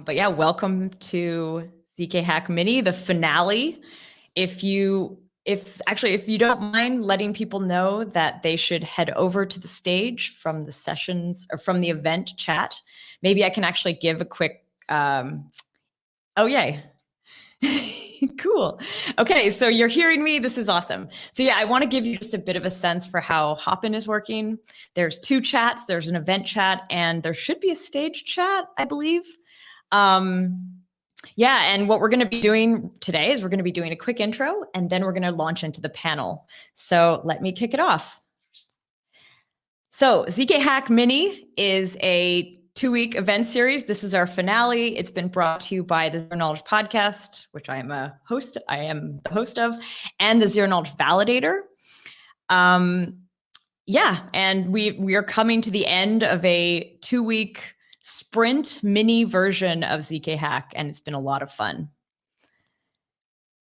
But yeah, welcome to ZK Hack Mini, the finale. If you don't mind letting people know that they should head over to the stage from the sessions or from the event chat, maybe I can actually give a quick, oh, yay. Cool. Okay, so you're hearing me. This is awesome. So yeah, I want to give you just a bit of a sense for how Hopin is working. There's two chats. There's an event chat, and there should be a stage chat, I believe. Yeah, and what we're going to be doing today is we're going to be doing a quick intro, and then we're going to launch into the panel. So let me kick it off. So ZK Hack Mini is a 2-week event series. This is our finale. It's been brought to you by the Zero Knowledge Podcast, which I am the host of, and the Zero Knowledge Validator. Yeah, and we are coming to the end of a 2-week sprint mini version of ZK Hack, and it's been a lot of fun.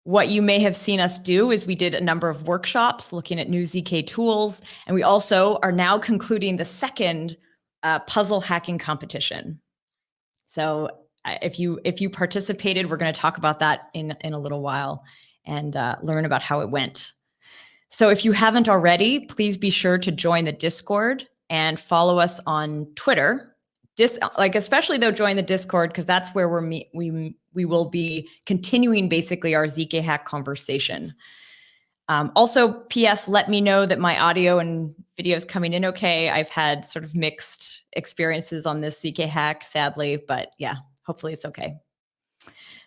What you may have seen us do is we did a number of workshops looking at new ZK tools, and we also are now concluding the second puzzle hacking competition. So if you participated, we're going to talk about that in a little while and learn about how it went. So if you haven't already, please be sure to join the Discord and follow us on Twitter. Especially though, join the Discord because that's where we will be continuing basically our ZK Hack conversation. Also, P.S. let me know that my audio and video is coming in okay. I've had sort of mixed experiences on this ZK Hack, sadly, but yeah, hopefully it's okay.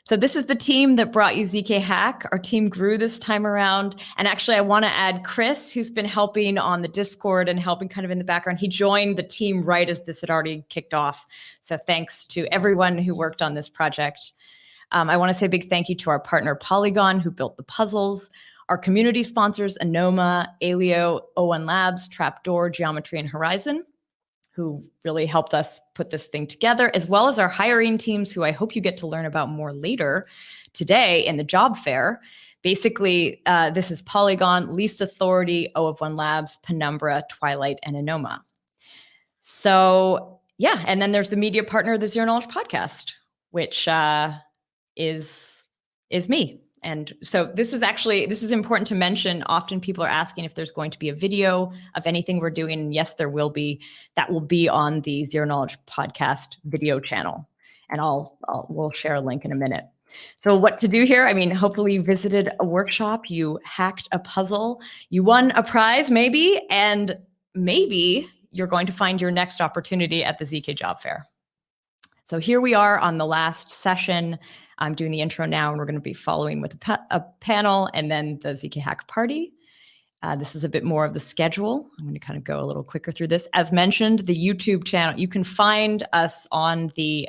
So this is the team that brought you ZK Hack. Our team grew this time around. And actually, I want to add Chris, who's been helping on the Discord and helping kind of in the background. He joined the team right as this had already kicked off. So thanks to everyone who worked on this project. I want to say a big thank you to our partner Polygon, who built the puzzles, our community sponsors, Anoma, Alio, O1 Labs, Trapdoor, Geometry, and Horizon, who really helped us put this thing together, as well as our hiring teams, who I hope you get to learn about more later today in the job fair. Basically, this is Polygon, Least Authority, O1 Labs, Penumbra, Twilight, and Anoma. So yeah, and then there's the media partner of the Zero Knowledge Podcast, which is me. And so this is important to mention. Often people are asking if there's going to be a video of anything we're doing. And yes, there will be. That will be on the Zero Knowledge Podcast video channel. And we'll share a link in a minute. So what to do here? I mean, hopefully you visited a workshop, you hacked a puzzle, you won a prize maybe, and maybe you're going to find your next opportunity at the ZK Job Fair. So here we are on the last session. I'm doing the intro now, and we're going to be following with a panel and then the ZK Hack Party. This is a bit more of the schedule. I'm going to kind of go a little quicker through this. As mentioned, the YouTube channel, you can find us on the,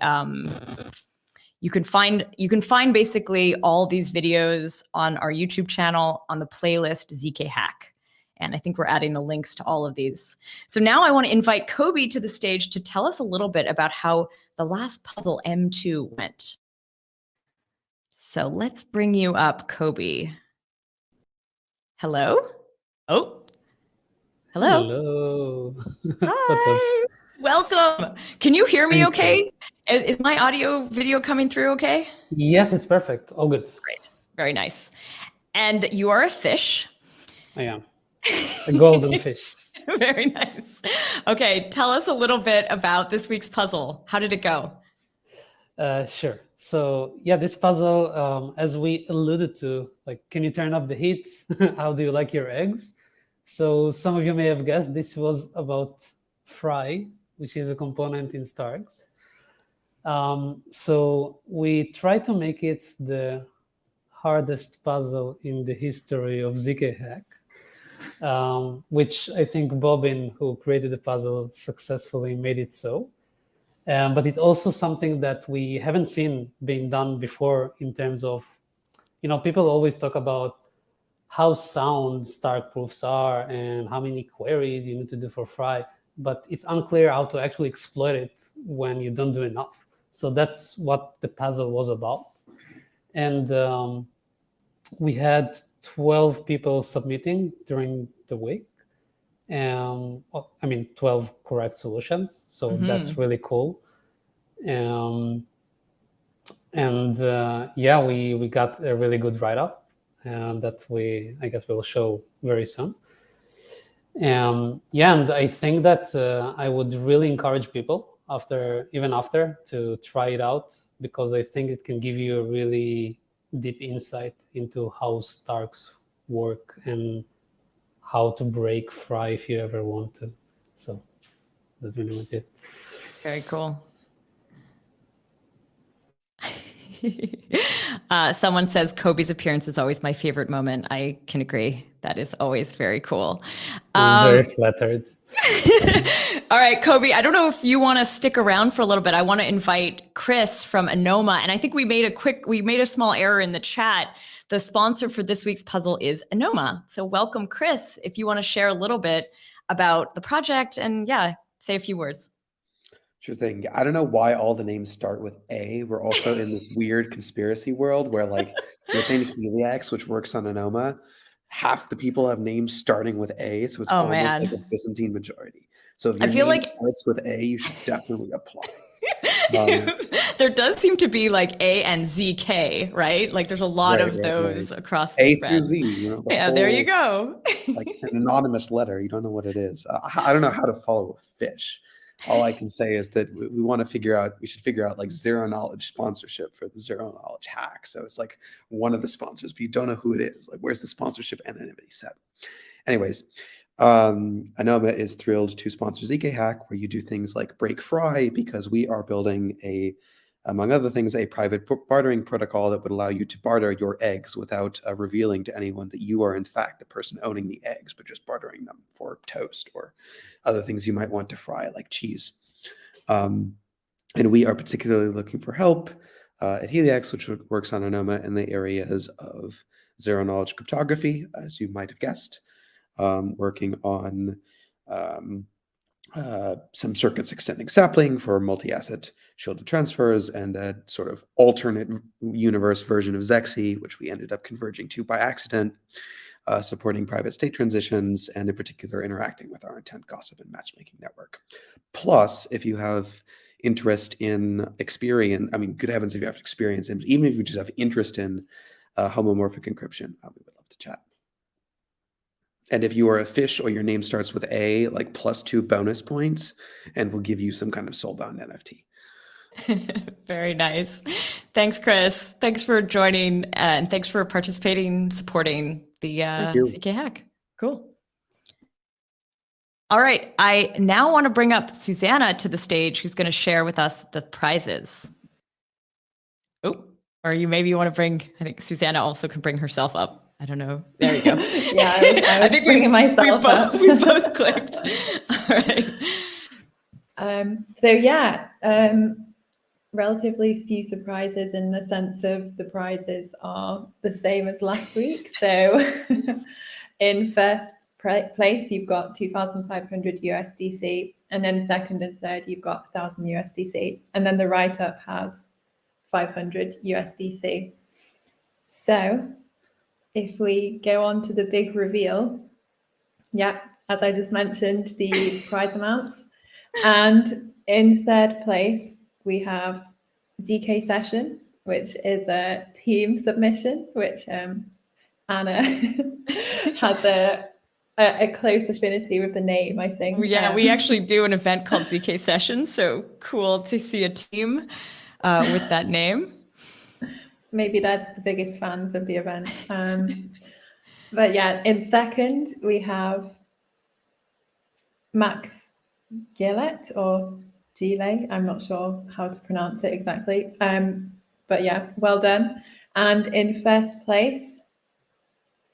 you can find basically all these videos on our YouTube channel on the playlist ZK Hack. And I think we're adding the links to all of these. So now I want to invite Kobi to the stage to tell us a little bit about how the last puzzle M2 went. So let's bring you up, Kobi. Hello? Oh, hello. Hello. Hi. Welcome. Can you hear me okay? Is my audio video coming through okay? Yes, it's perfect. All good. Great. Very nice. And you are a fish. I am. A golden fish. Very nice. Okay, tell us a little bit about this week's puzzle. How did it go? Sure. So yeah, this puzzle, as we alluded to, like, can you turn up the heat? How do you like your eggs? So some of you may have guessed this was about fry, which is a component in Starks. So we tried to make it the hardest puzzle in the history of ZK Hack. Which I think Bobbin, who created the puzzle, successfully made it so. But it's also something that we haven't seen being done before in terms of, people always talk about how sound Stark proofs are and how many queries you need to do for fry, but it's unclear how to actually exploit it when you don't do enough. So that's what the puzzle was about. And we had 12 people submitting during the week. 12 correct solutions. So that's really cool. And yeah, we got a really good write-up that I guess we'll show very soon. Yeah, and I think that I would really encourage people after to try it out, because I think it can give you a really deep insight into how Starks work and how to break Fry if you ever want to. So that's really much it. Very cool. Someone says Kobi's appearance is always my favorite moment. I can agree. That is always very cool. I'm very flattered. All right, Kobi, I don't know if you want to stick around for a little bit. I want to invite Chris from Anoma. And I think we made a small error in the chat. The sponsor for this week's puzzle is Anoma. So welcome, Chris, if you want to share a little bit about the project and say a few words. Sure thing. I don't know why all the names start with A. We're also in this weird conspiracy world where, like, within Heliax, which works on Anoma, half the people have names starting with A, so it's almost like a Byzantine majority. So if your name starts with A, you should definitely apply. There does seem to be like A and ZK, right? Like there's a lot of those across the A spread. through Z, you know. There you go. Like an anonymous letter, you don't know what it is. I don't know how to follow a fish. All I can say is that we should figure out like zero knowledge sponsorship for the zero knowledge hack. So it's like one of the sponsors, but you don't know who it is. Like, where's the sponsorship anonymity set? Anyways, Anoma is thrilled to sponsor ZK Hack, where you do things like break Fry, because we are building among other things, a private bartering protocol that would allow you to barter your eggs without revealing to anyone that you are in fact the person owning the eggs, but just bartering them for toast or other things you might want to fry, like cheese. And we are particularly looking for help at Heliax, which works on Anoma in the areas of zero-knowledge cryptography, as you might have guessed, working on some circuits extending sapling for multi-asset shielded transfers, and a sort of alternate universe version of Zexy, which we ended up converging to by accident, supporting private state transitions, and in particular interacting with our intent gossip and matchmaking network. Plus, if you have interest in experience, I mean, good heavens, if you have experience in, even if you just have interest in homomorphic encryption, we would love to chat. And if you are a fish or your name starts with A, like +2 bonus points, and we'll give you some kind of soulbound NFT. Very nice. Thanks, Chris. Thanks for joining, and thanks for participating, supporting the ZK Hack. Cool. All right. I now want to bring up Susannah to the stage, who's going to share with us the prizes. Oh, or you want to bring, I think Susannah also can bring herself up. I don't know. There you go. Yeah, I was bringing myself up. We both clicked. All right. Relatively few surprises in the sense of the prizes are the same as last week. So in first place, you've got 2,500 USDC, and then second and third, you've got 1,000 USDC, and then the write-up has 500 USDC. So if we go on to the big reveal, as I just mentioned, the prize amounts. And in third place, we have ZK Session, which is a team submission, which Anna has a close affinity with the name, I think. Yeah, we actually do an event called ZK Session, so cool to see a team with that name. Maybe they're the biggest fans of the event. But yeah, in second, we have Max Gillette or Gile. I'm not sure how to pronounce it exactly. But yeah, well done. And in first place,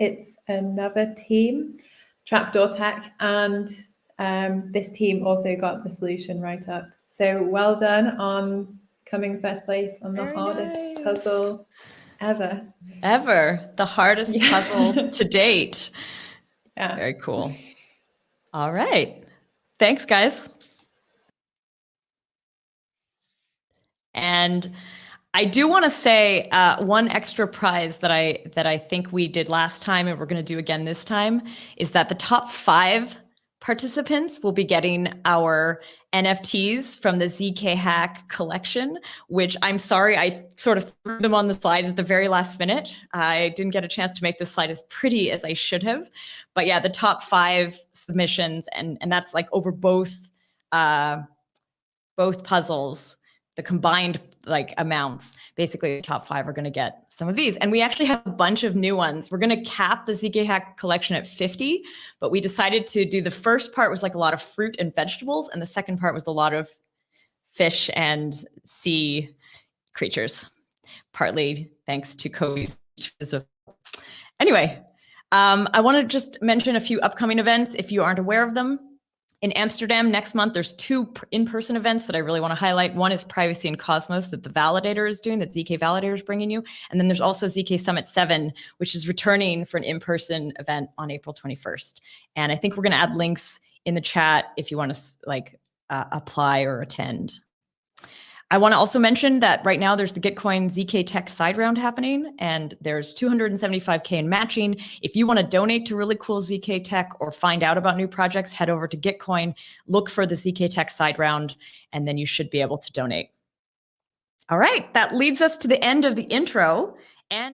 it's another team, Trapdoor Tech, and this team also got the solution right up. So well done on coming first place on the hardest puzzle ever. The hardest puzzle to date. Yeah. Very cool. All right. Thanks, guys. And I do want to say one extra prize that I think we did last time and we're going to do again this time is that the top 5 participants will be getting our NFTs from the ZK Hack collection, which I'm sorry, I sort of threw them on the slides at the very last minute. I didn't get a chance to make this slide as pretty as I should have. But yeah, the top 5 submissions, and that's like over both puzzles, the combined like amounts, basically the top 5 are going to get some of these. And we actually have a bunch of new ones. We're going to cap the ZK Hack collection at 50, but we decided to do the first part was like a lot of fruit and vegetables, and the second part was a lot of fish and sea creatures, partly thanks to Kobi's. Anyway, I want to just mention a few upcoming events if you aren't aware of them. In Amsterdam next month, there's 2 in-person events that I really want to highlight. One is Privacy and Cosmos that the Validator is doing, that ZKValidator is bringing you. And then there's also ZK Summit 7, which is returning for an in-person event on April 21st. And I think we're going to add links in the chat if you want to apply or attend. I want to also mention that right now there's the Gitcoin ZK Tech side round happening, and there's 275K in matching. If you want to donate to really cool ZK Tech or find out about new projects, head over to Gitcoin, look for the ZK Tech side round, and then you should be able to donate. All right, that leads us to the end of the intro.